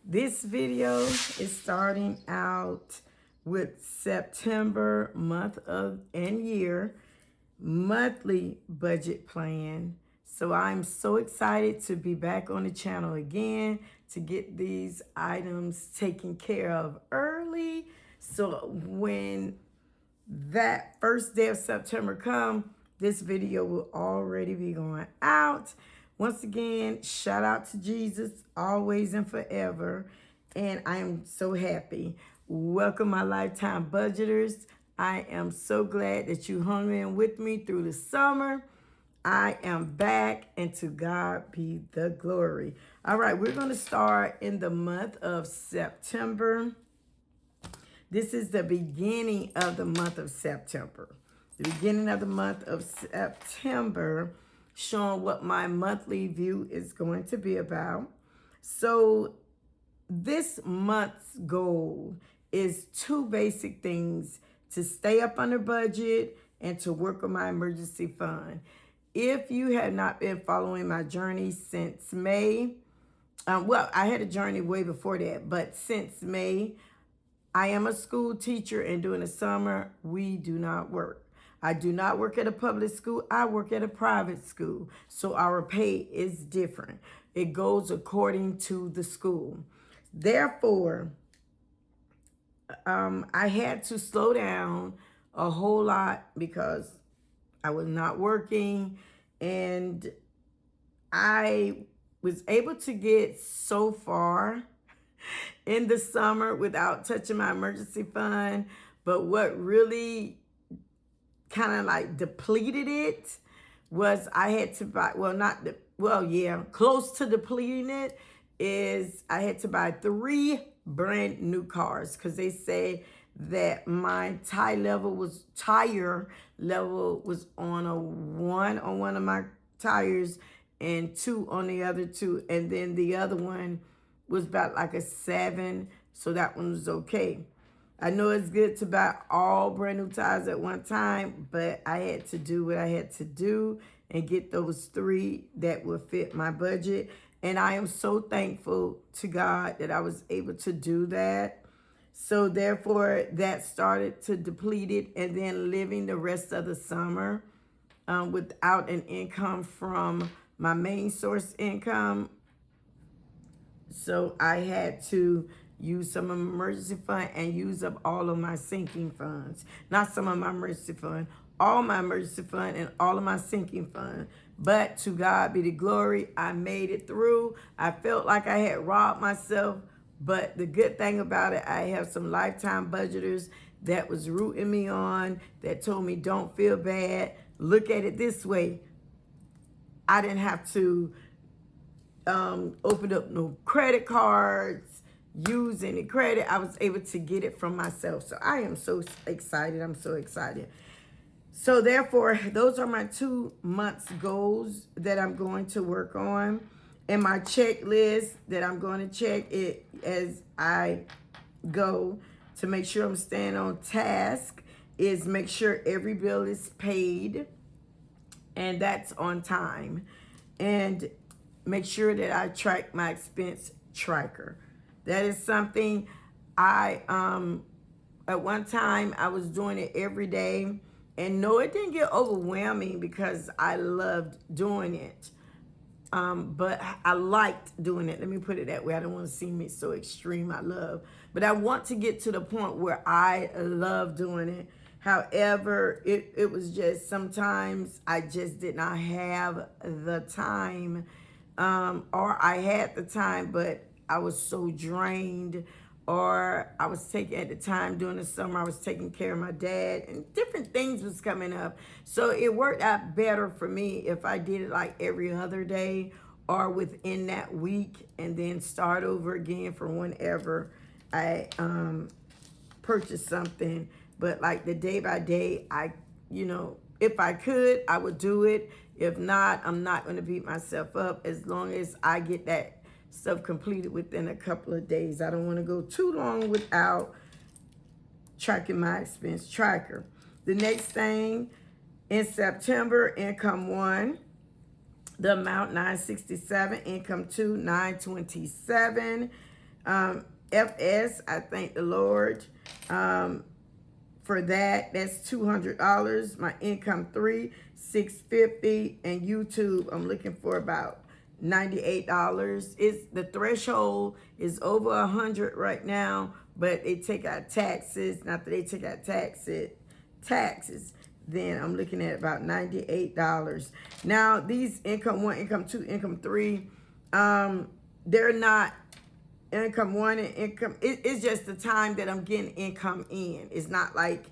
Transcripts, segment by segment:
This video is starting out with September month of and year monthly budget plan. So I'm so excited to be back on the channel again to get these items taken care of early. So when that first day of September come, this video will already be going out. Once again, shout out to Jesus, always and forever. And I am so happy. Welcome, my lifetime budgeters. I am so glad that you hung in with me through the summer. I am back, and to God be the glory. All right, we're going to start in the month of September. This is the beginning of the month of September. The beginning of the month of September, showing what my monthly view is going to be about. So this month's goal is two basic things: to stay up under budget and to work on my emergency fund. If you have not been following my journey since May, well, I had a journey way before that, but since May, I am a school teacher, and during the summer, we do not work. I do not work at a public school. I work at a private school. So our pay is different. It goes according to the school. Therefore, I had to slow down a whole lot because I was not working, and I was able to get so far in the summer without touching my emergency fund. But what really kind of like depleted it was I had to buy, close to depleting it is I had to buy 3 brand new cars, because they say that my tire level was on a 1 on one of my tires and 2 on the other 2. And then the other one was about like a 7. So that one was okay. I know it's good to buy all brand new tires at one time, but I had to do what I had to do and get those 3 that would fit my budget. And I am so thankful to God that I was able to do that. So therefore, that started to deplete it, and then living the rest of the summer without an income from my main source income. So I had to use some of my emergency fund and use up all of my sinking funds. Not some of my emergency fund, all my emergency fund and all of my sinking fund. But to God be the glory, I made it through. I felt like I had robbed myself. But the good thing about it, I have some lifetime budgeters that was rooting me on, that told me, don't feel bad. Look at it this way. I didn't have to open up no credit cards, use any credit. I was able to get it from myself. So I am so excited. I'm so excited. So therefore, those are my 2 months goals that I'm going to work on. And my checklist that I'm going to check it as I go to make sure I'm staying on task is make sure every bill is paid, and that's on time. And make sure that I track my expense tracker. That is something I, at one time, I was doing it every day. And no, it didn't get overwhelming because I loved doing it. But I liked doing it. Let me put it that way. I don't want to seem it so extreme. But I want to get to the point where I love doing it. However, it was just sometimes I just did not have the time, or I had the time, but I was so drained, or I was taking, at the time during the summer, I was taking care of my dad and different things was coming up. So it worked out better for me if I did it like every other day or within that week, and then start over again from whenever I purchased something. But like the day by day, if I could, I would do it. If not, I'm not going to beat myself up as long as I get that stuff completed within a couple of days. I don't want to go too long without tracking my expense tracker. The next thing in September, income 1, the amount 967, income 2, 927. FS, I thank the Lord for that. That's $200. My income 3, 650, and YouTube I'm looking for about $98. It's the threshold is over 100 right now, but they take out taxes. Not that they take out taxes. Then I'm looking at about $98. Now these income 1, income 2, income 3, they're not income 1 and income. It's just the time that I'm getting income in. It's not like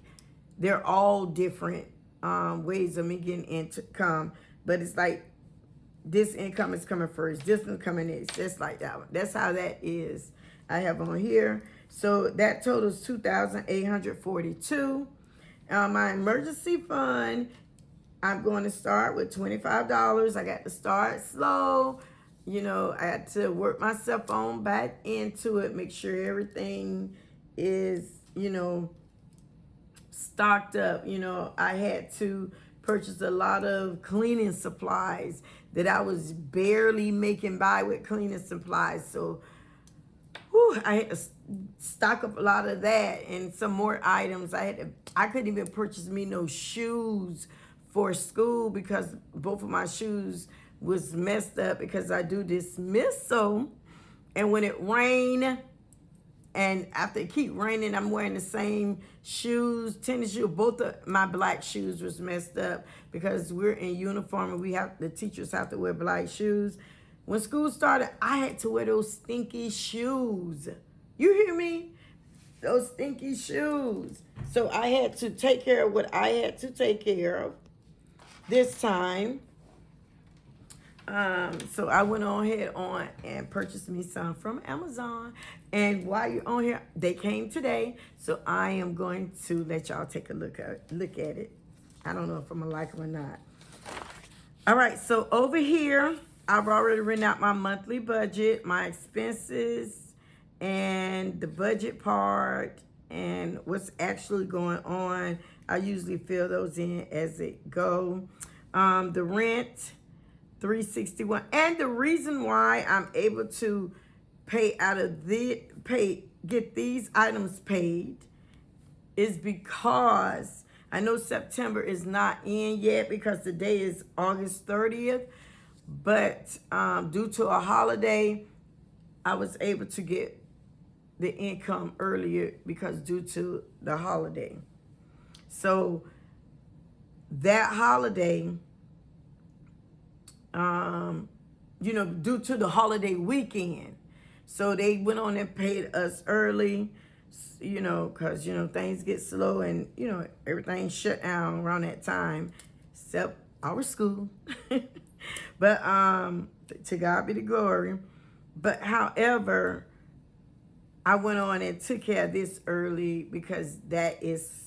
they're all different ways of me getting income, but it's like this income is coming first, this one coming next, just like that one. That's how that is. I have on here. So that totals $2,842. My emergency fund, I'm going to start with $25. I got to start slow. You know, I had to work myself on back into it, make sure everything is, you know, stocked up. You know, I had to purchase a lot of cleaning supplies that I was barely making by with cleaning supplies. So I had to stock up a lot of that and some more items. I couldn't even purchase me no shoes for school because both of my shoes was messed up because I do dismissal, and when it rain and after it keep raining, I'm wearing the same shoes, tennis shoes. Both of my black shoes was messed up because we're in uniform and the teachers have to wear black shoes. When school started, I had to wear those stinky shoes. You hear me? Those stinky shoes. So I had to take care of what I had to take care of this time. So I went on and purchased me some from Amazon. And while you're on here, they came today. So I am going to let y'all take a look at it. I don't know if I'm gonna like them or not. All right, so over here, I've already written out my monthly budget, my expenses, and the budget part, and what's actually going on. I usually fill those in as it go. The rent, $361, and the reason why I'm able to get these items paid is because I know September is not in yet because the day is August 30th, but due to a holiday, I was able to get the income earlier because due to the holiday. So that holiday, due to the holiday weekend. So they went on and paid us early, because, things get slow and, everything shut down around that time, except our school. But to God be the glory. But however, I went on and took care of this early because that is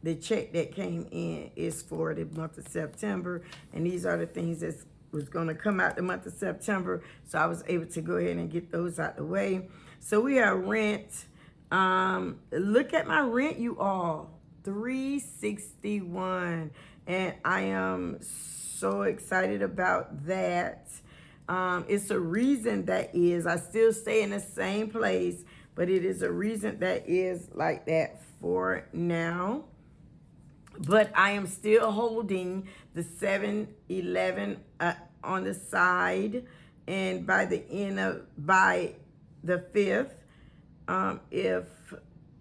the check that came in is for the month of September. And these are the things that was going to come out the month of September. So I was able to go ahead and get those out the way. So we have rent. Look at my rent, you all. $361. And I am so excited about that. It's a reason that is. I still stay in the same place, but it is a reason that is like that for now. But I am still holding the 7-Eleven on the side, and by the 5th, if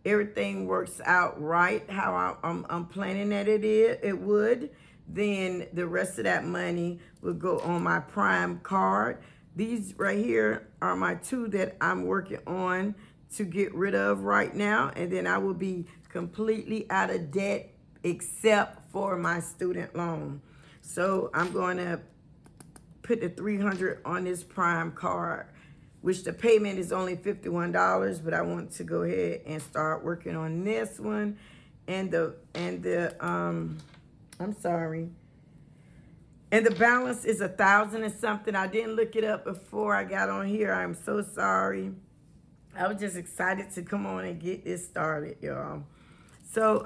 everything works out right, how I'm planning that it would, then the rest of that money will go on my Prime card. These right here are my 2 that I'm working on to get rid of right now, and then I will be completely out of debt except for my student loan. So I'm going to put the $300 on this Prime card, which the payment is only $51, but I want to go ahead and start working on this one. And the balance is 1,000 and something. I didn't look it up before I got on here. I'm so sorry. I was just excited to come on and get this started, y'all. So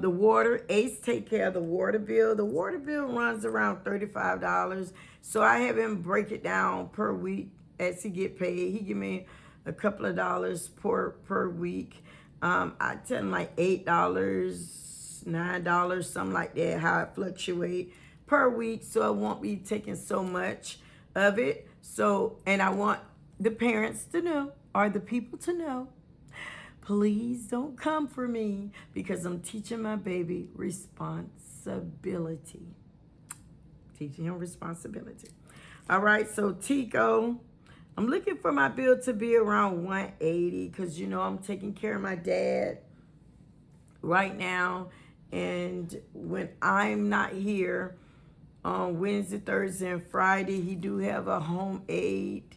the water, Ace take care of the water bill. The water bill runs around $35. So I have him break it down per week as he get paid. He give me a couple of dollars per week. I tell him like $8, $9, something like that, how it fluctuate per week. So I won't be taking so much of it. So, and I want the parents to know, or the people to know, please don't come for me because I'm teaching my baby responsibility. Teaching him responsibility. All right, so Tico, I'm looking for my bill to be around 180 because, you know, I'm taking care of my dad right now. And when I'm not here on Wednesday, Thursday, and Friday, he do have a home aide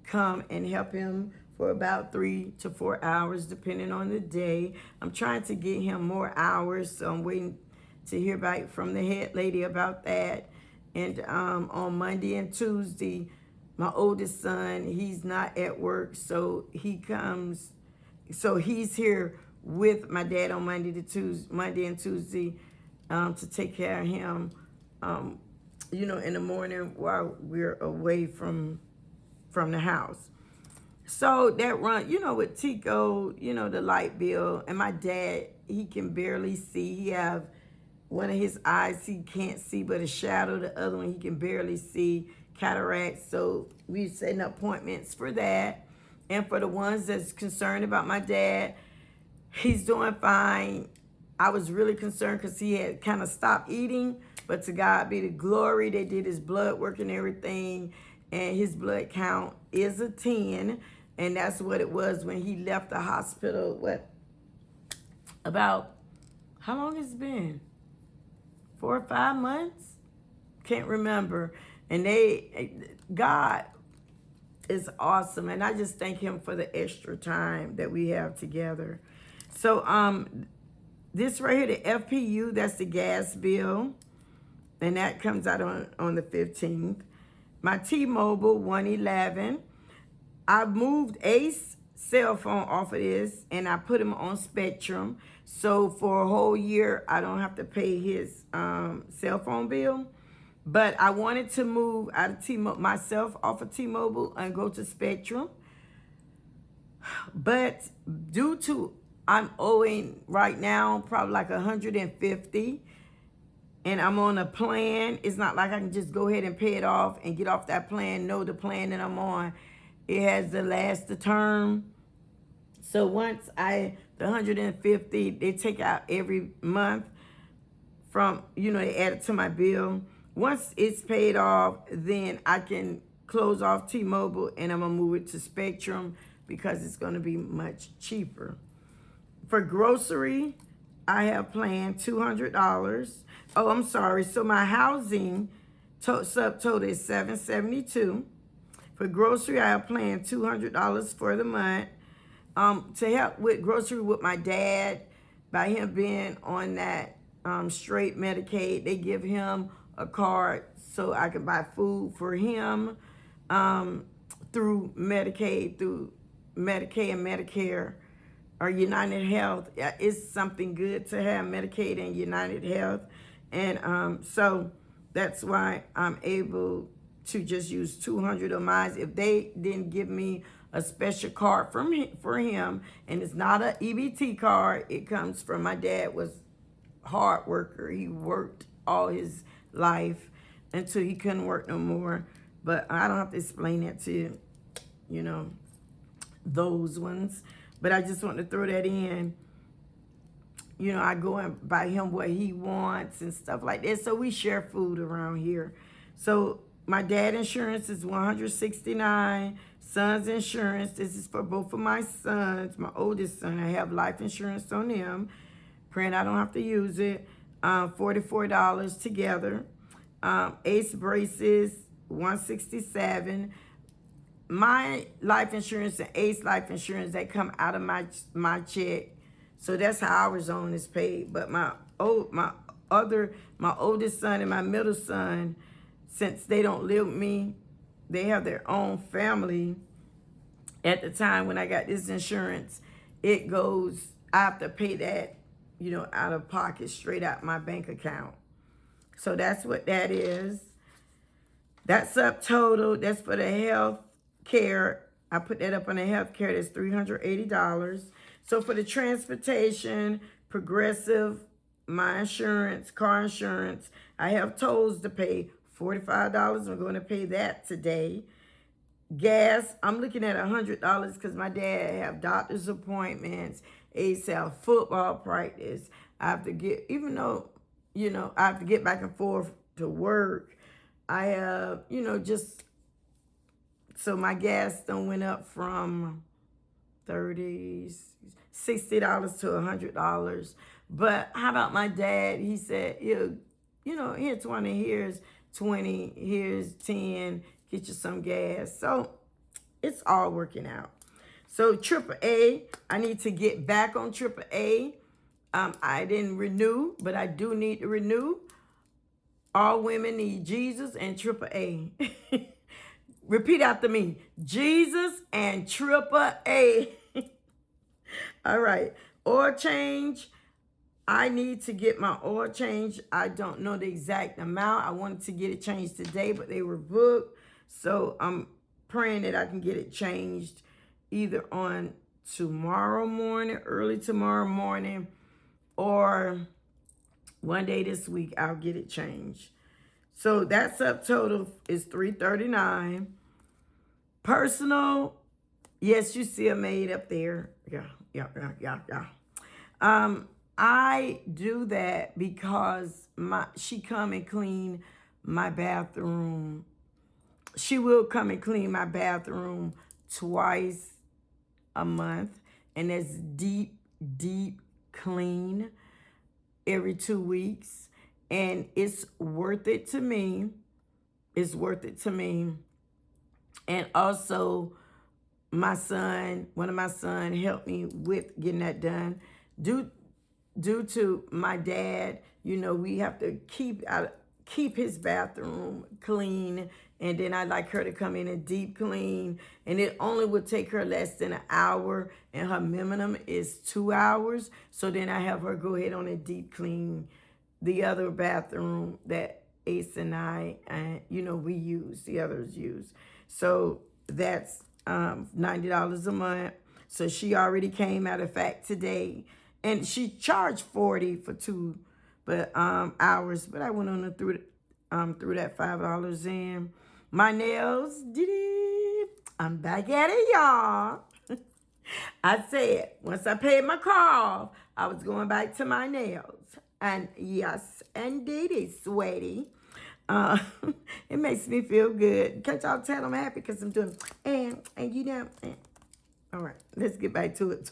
come and help him for about 3 to 4 hours, depending on the day. I'm trying to get him more hours, so I'm waiting to hear back from the head lady about that. And on Monday and Tuesday, my oldest son, he's not at work, so he comes. So he's here with my dad on Monday and Tuesday to take care of him, you know, in the morning while we're away from the house. So that run, you know, with Tico, you know, the light bill, and my dad, he can barely see. He have one of his eyes he can't see but a shadow. The other one he can barely see, cataract. So we setting appointments for that. And for the ones that's concerned about my dad, he's doing fine. I was really concerned because he had kind of stopped eating, but to God be the glory. They did his blood work and everything, and his blood count is a 10, and that's what it was when he left the hospital. What, about, how long has it been? 4 or 5 months? Can't remember. And God is awesome, and I just thank him for the extra time that we have together. So this right here, the FPU, that's the gas bill, and that comes out on the 15th. My T-Mobile 111. I moved Ace cell phone off of this, and I put him on Spectrum. So for a whole year, I don't have to pay his cell phone bill. But I wanted to move out of T-Mobile, myself off of T-Mobile and go to Spectrum. But due to I'm owing right now probably like $150, and I'm on a plan. It's not like I can just go ahead and pay it off and get off that plan. No, the plan that I'm on, it has to last the term. So once the $150, they take out every month from, you know, they add it to my bill. Once it's paid off, then I can close off T-Mobile and I'm gonna move it to Spectrum because it's gonna be much cheaper. For grocery, I have planned $200. Oh, I'm sorry. So my housing subtotal is $772. For grocery, I have planned $200 for the month. To help with grocery with my dad, by him being on that straight Medicaid, they give him a card so I can buy food for him through Medicaid, and Medicare, or United Health. It's something good to have Medicaid and United Health. And so that's why I'm able to just use 200 of mine. If they didn't give me a special card for him, and it's not an EBT card, it comes from my dad was hard worker. He worked all his life until he couldn't work no more. But I don't have to explain that to you know, those ones. But I just want to throw that in. You know, I go and buy him what he wants and stuff like that. So we share food around here. So my dad insurance is $169. Son's insurance, this is for both of my sons. My oldest son, I have life insurance on him. Praying I don't have to use it. $44 together. Ace braces, $167. My life insurance and Ace life insurance, they come out of my check. So that's how our zone is paid. But my oldest son and my middle son, since they don't live with me, they have their own family. At the time when I got this insurance, it goes, I have to pay that out of pocket, straight out my bank account. So that's what that is. That subtotal, that's for the health care. I put that up on the health care. That's $380. So for the transportation, Progressive, my insurance, car insurance, I have tolls to pay, $45. I'm going to pay that today. Gas, I'm looking at $100 because my dad have doctor's appointments, ASAP football practice. I have to get, even though, I have to get back and forth to work. I have, just so my gas done went up from $60 to $100. But how about my dad? He said, here 20, here's 20, here's 10, get you some gas. So it's all working out. So AAA, I need to get back on AAA. I didn't renew, but I do need to renew. All women need Jesus and AAA. Repeat after me. Jesus and AAA. All right. Oil change. I need to get my oil change. I don't know the exact amount. I wanted to get it changed today, but they were booked. So I'm praying that I can get it changed either on tomorrow morning, early tomorrow morning, or one day this week I'll get it changed. So that subtotal is $339. Personal, yes, you see a maid up there. Yeah. I do that because she come and clean my bathroom. She will come and clean my bathroom twice a month, and that's deep clean every 2 weeks, and it's worth it to me. It's worth it to me. And also, one of my sons helped me with getting that done. Due to my dad, we have to keep his bathroom clean, and then I'd like her to come in and deep clean, and it only would take her less than an hour, and her minimum is 2 hours. So then I have her go ahead on and deep clean the other bathroom that Ace and I, we use, the others use. So that's $90 a month. So she already came, matter of fact, today, and she charged $40 for 2 hours, but I went on and threw that $5 in. My nails, I'm back at it, y'all. I said, once I paid my car off, I was going back to my nails. And yes, indeed, sweaty. It makes me feel good. Can't y'all tell I'm happy because I'm doing, and all right, let's get back to it.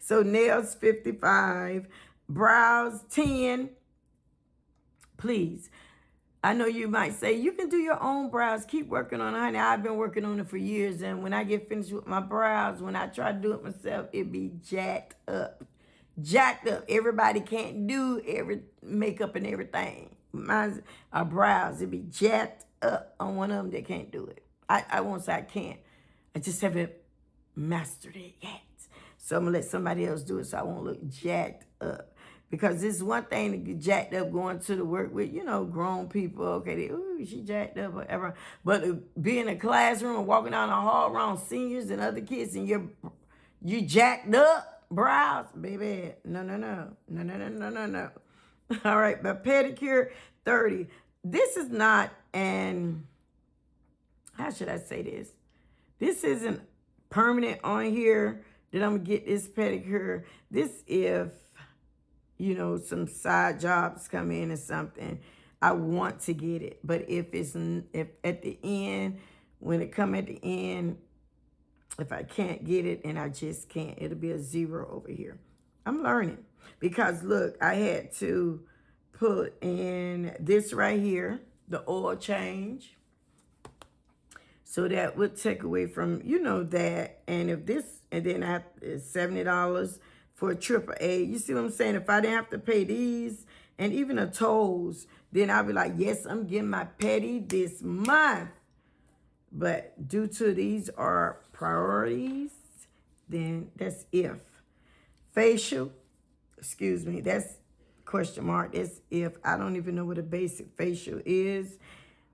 So nails, $55. Brows, $10. Please. I know you might say, you can do your own brows. Keep working on it, honey. I've been working on it for years. And when I get finished with my brows, when I try to do it myself, it be jacked up. Jacked up. Everybody can't do every makeup and everything. Mine's brows. It be jacked up on one of them that can't do it. I won't say I can't. I just haven't mastered it yet. So I'm going to let somebody else do it so I won't look jacked up. Because it's one thing to get jacked up going to the work with, grown people. Okay, she jacked up, whatever. But to be in a classroom and walking down the hall around seniors and other kids and you jacked up brows, baby. No. All right, but pedicure, $30. This is not how should I say this? This isn't permanent on here that I'm going to get this pedicure. This if some side jobs come in or something, I want to get it. But if at the end, when it come at the end, if I can't get it and I just can't, it'll be a 0 over here. I'm learning because look, I had to put in this right here, the oil change. So that would take away from, that. And if this, and then I have $70 for a AAA. You see what I'm saying? If I didn't have to pay these and even the tolls, then I'd be like, yes, I'm getting my petty this month. But due to these are priorities, then that's if. Facial, excuse me, that's question mark. That's if. I don't even know what a basic facial is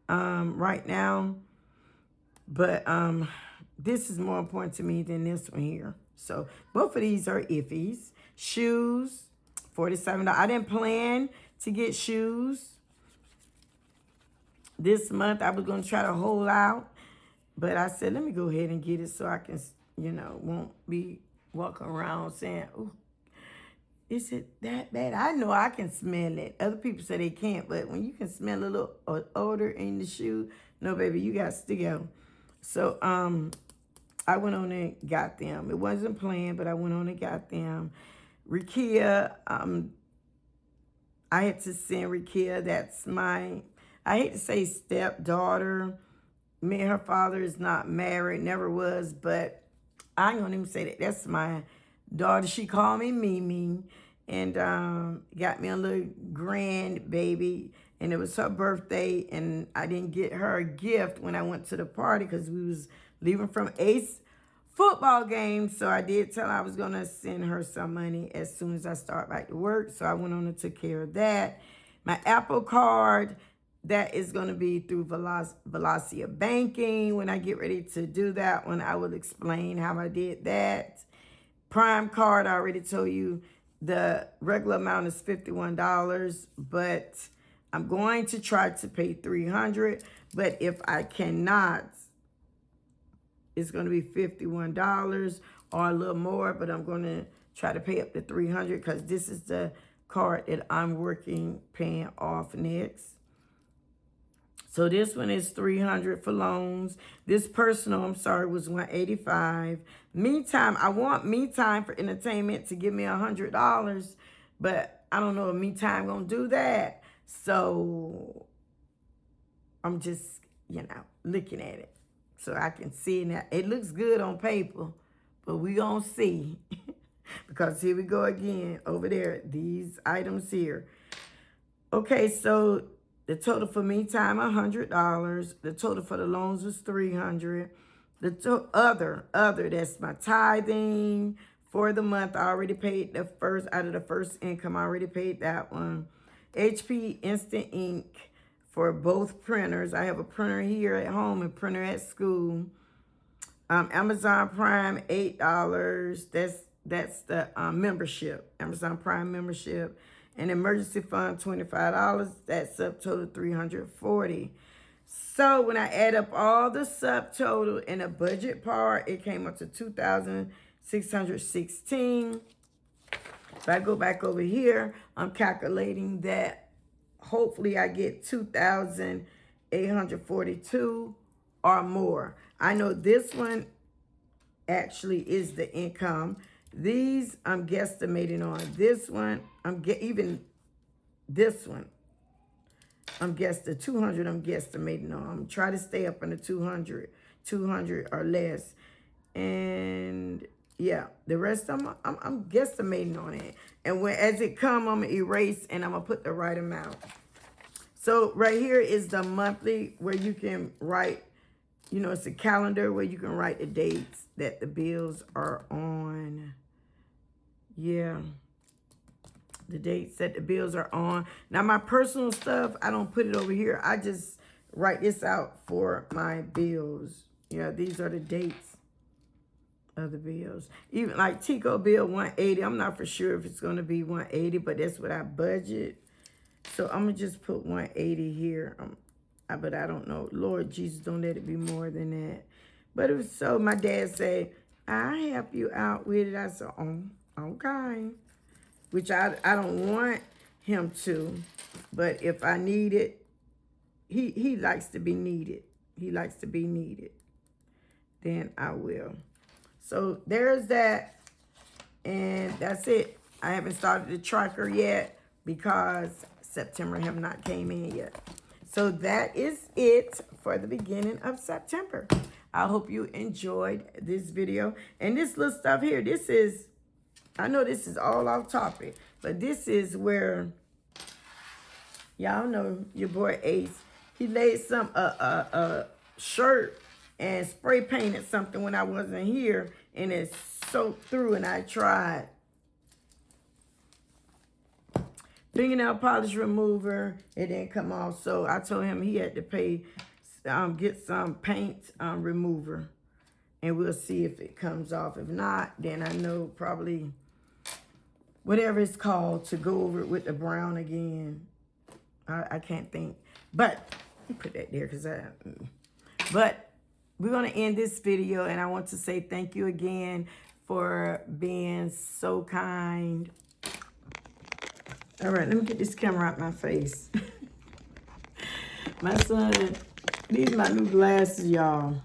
right now. But this is more important to me than this one here. So both of these are iffies. Shoes, $47. I didn't plan to get shoes this month. I was going to try to hold out. But I said, let me go ahead and get it so I can, won't be walking around saying, oh, is it that bad? I know I can smell it. Other people say they can't, but when you can smell a little odor in the shoe, no, baby, you got to go. So I went on and got them. It wasn't planned, but I went on and got them. Rikia, I had to send Rikia. That's my, I hate to say stepdaughter. Me and her father is not married, never was, but I ain't gonna even say that. That's my daughter. She called me Mimi and got me a little grandbaby. And it was her birthday, and I didn't get her a gift when I went to the party because we was leaving from Ace football game. So I did tell her I was going to send her some money as soon as I start back to work. So I went on and took care of that. My Apple Card, that is going to be through Velocia Banking. When I get ready to do that one, I will explain how I did that. Prime Card, I already told you the regular amount is $51, but I'm going to try to pay $300. But if I cannot, it's going to be $51 or a little more, but I'm going to try to pay up to $300 because this is the card that I'm paying off next. So this one is $300 for loans. This personal, I'm sorry, was $185. Meantime, I want Meantime for Entertainment to give me $100, but I don't know if Meantime gonna do that. So I'm just, looking at it so I can see it now. It looks good on paper, but we gonna see because here we go again over there. These items here. Okay, so the total for Meantime, $100. The total for the loans was $300. The other, that's my tithing for the month. I already paid the first, out of the first income, I already paid that one. HP Instant Ink for both printers. I have a printer here at home and printer at school. Amazon Prime, $8. That's the membership, Amazon Prime membership. An emergency fund, $25. That subtotal $340. So when I add up all the subtotal and the budget part, it came up to $2,616. If I go back over here, I'm calculating that hopefully I get $2,842 or more. I know this one actually is the income. These I'm guesstimating on. This one, this one, the 200 I'm guesstimating on. I'm trying to stay up in the 200 or less. And yeah, the rest I'm guesstimating on it. And as it come, I'm gonna erase and I'm gonna put the right amount. So right here is the monthly where you can write, it's a calendar where you can write the dates that the bills are on. Yeah, the dates that the bills are on. Now, my personal stuff, I don't put it over here. I just write this out for my bills. Yeah, these are the dates of the bills. Even like Tico bill, $180. I'm not for sure if it's going to be $180, but that's what I budget. So I'm going to just put $180 here. But I don't know. Lord Jesus, don't let it be more than that. But it was so my dad said, I'll help you out with it. I said, oh, okay. Which I don't want him to. But if I need it, he likes to be needed. He likes to be needed. Then I will. So there's that. And that's it. I haven't started the tracker yet because September have not came in yet. So that is it for the beginning of September. I hope you enjoyed this video. And this little stuff here, this is, I know this is all off topic, but this is where, y'all know your boy Ace, he laid some, shirt and spray painted something when I wasn't here, and it soaked through, and I tried fingernail polish remover. It didn't come off, so I told him he had to pay, get some paint remover, and we'll see if it comes off. If not, then I know probably whatever it's called to go over it with the brown again. I can't think, but put that there because but we're going to end this video, and I want to say thank you again for being so kind. All right, let me get this camera out my face. My son, these are my new glasses, y'all.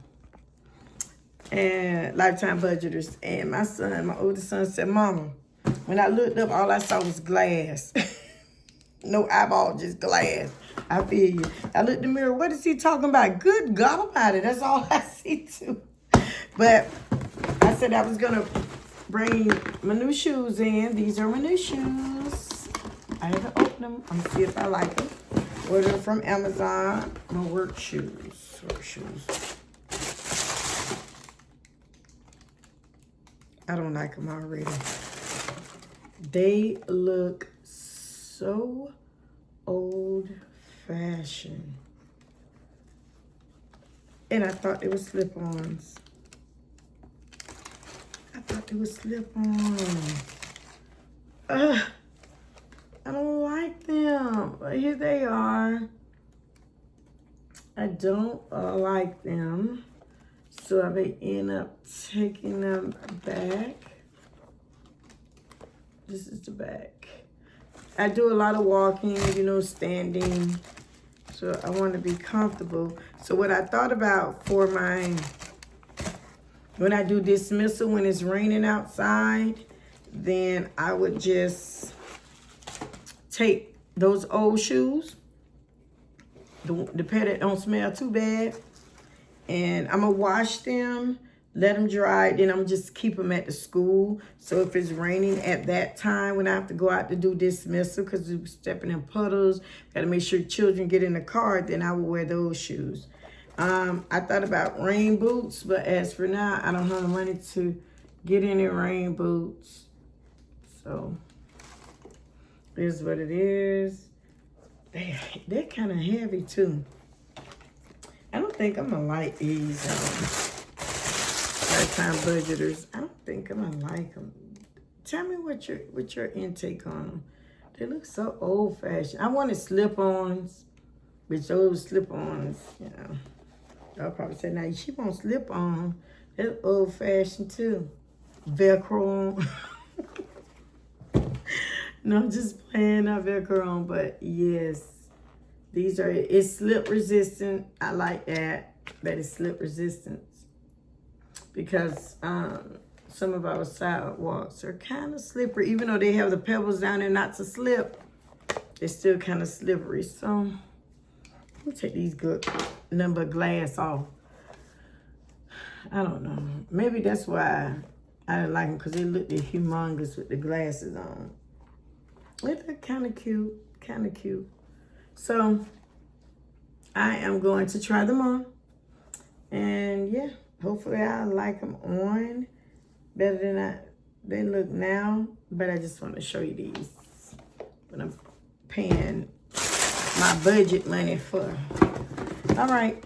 And Lifetime Budgeters. And my son, my oldest son said, Mama, when I looked up, all I saw was glass. No eyeball, just glass. I feel you. I looked in the mirror. What is he talking about? Good God about it. That's all I see too. But I said I was going to bring my new shoes in. These are my new shoes. I haven't opened them. I'm going to see if I like them. Ordered from Amazon. My work shoes. Work shoes. I don't like them already. They look so old-fashioned. And I thought they were slip-ons. I thought they were slip-ons. I don't like them. But here they are. I don't like them. So I may end up taking them back. This is the back. I do a lot of walking, you know, standing. So I want to be comfortable. So what I thought about for my, when I do dismissal, when it's raining outside, then I would just take those old shoes, the pair that don't smell too bad, and I'm going to wash them, let them dry, then I'm just keep them at the school. So if it's raining at that time when I have to go out to do dismissal, because we're stepping in puddles, got to make sure children get in the car, then I will wear those shoes. I thought about rain boots, but as for now, I don't have the money to get any rain boots. So this is what it is. They're kind of heavy too. I don't think I'm gonna like these Lifetime Budgeters. I don't think I'm gonna like them. Tell me what your intake on them. They look so old-fashioned. I wanted slip-ons, which those slip-ons, you know. I'll probably say, now she won't slip on. They're old-fashioned too. Velcro on. No, just playing up Velcro on, but yes. These are, it's slip resistant. I like that it's slip resistant. Because some of our sidewalks are kind of slippery. Even though they have the pebbles down there not to slip, they're still kind of slippery. So, let me take these good number glass off. I don't know. Maybe that's why I didn't like them, because they looked humongous with the glasses on. They're kind of cute. Kind of cute. So, I am going to try them on. And yeah, hopefully I like them on better than they look now. But I just want to show you these. What I'm paying my budget money for. All right.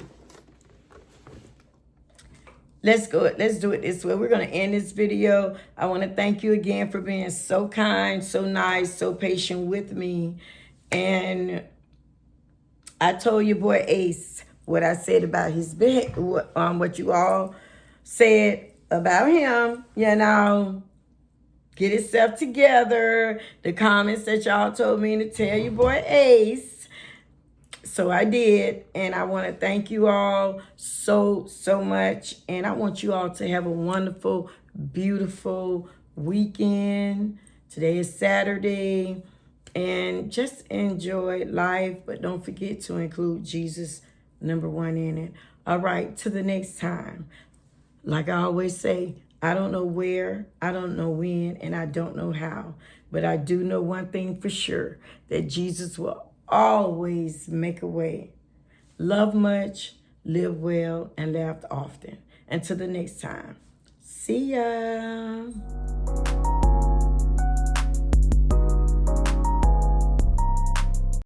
Let's go. Let's do it this way. We're going to end this video. I want to thank you again for being so kind, so nice, so patient with me. And I told your boy Ace what I said about his behavior, what you all said about him. You know, get himself together. The comments that y'all told me to tell your boy Ace. So I did, and I want to thank you all so much. And I want you all to have a wonderful, beautiful weekend. Today is Saturday. And just enjoy life, but don't forget to include Jesus, #1 in it. All right, till the next time. Like I always say, I don't know where, I don't know when, and I don't know how. But I do know one thing for sure, that Jesus will always make a way. Love much, live well, and laugh often. Until the next time. See ya.